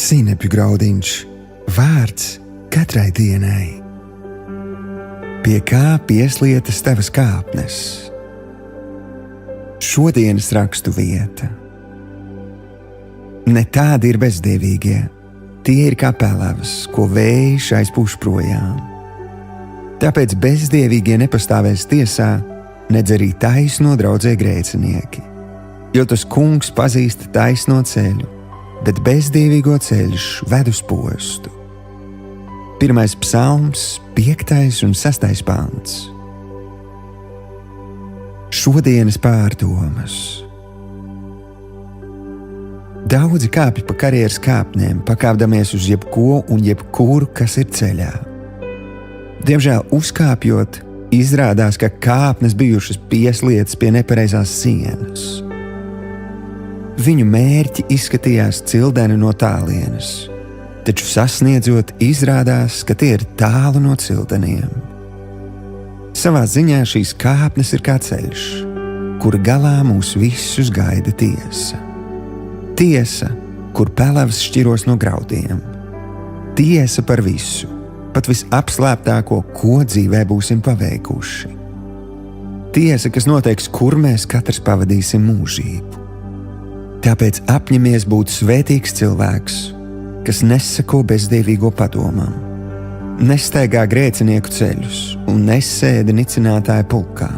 Sinepju graudiņš, vārds katrai dienai. Pie kā pieslietas tavas kāpnes. Šodienas rakstu vieta. Ne tādi ir bezdievīgie, tie ir kā pelavas, ko vējš aizpūš projām. Tāpēc bezdievīgie nepastāvēs tiesā, nedz arī taisno draudzē grēcinieki. Jo tas kungs pazīst taisno ceļu, bet bezdievīgo ceļš ved uz postu. 1. psalms, 5. un 6. pants. Šodienas pārdomas. Daudzi kāpj pa karjeras kāpnēm, pakāpdamies uz jebko un jebkuru, kas ir ceļā. Diemžēl uzkāpjot, izrādās, ka kāpnes bijušas pieslietas pie nepareizās sienas. Viņu mērķi izskatījās cildeni no tālienes, taču sasniedzot, izrādās, ka tie ir tālu no cildeniem. Savā ziņā šīs kāpnes ir kā ceļš, kur galā mūs visus gaida tiesa. Tiesa, kur pelavas šķiros no graudiem. Tiesa par visu, pat visapslēptāko, ko dzīvē būsim paveikuši. Tiesa, kas noteiks, kur mēs katrs pavadīsim mūžību. Tāpēc apņemies būt svētīgs cilvēks, kas nesako bezdievīgo padomam, nestaigā grēcinieku ceļus un nesēdi nicinātāja pulkā.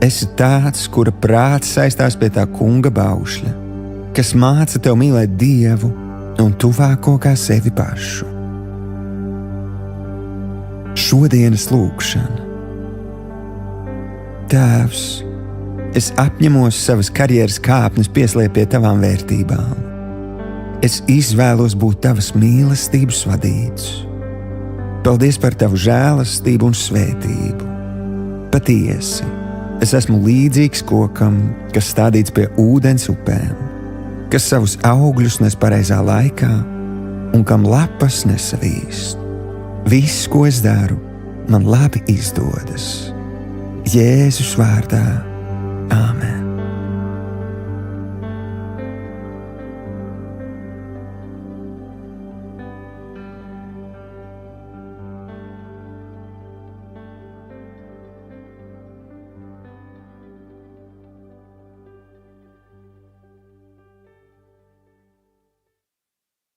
Esi tāds, kura prāts saistās pie tā kunga baušļa, kas māca tev mīlēt Dievu un tuvāko kā sevi pašu. Šodienas lūgšana. Tēvs, es apņemos savas karjeras kāpnes pieslēgt pie tavām vērtībām. Es izvēlos būt tavas mīlestības vadīts. Paldies par tavu žēlastību un svētību. Patiesi, es esmu līdzīgs kokam, kas stādīts pie ūdens upēm, kas savus augļus nes pareizā laikā un kam lapas nesavīst. Viss, ko es daru, man labi izdodas. Jēzus vārdā. Āmen.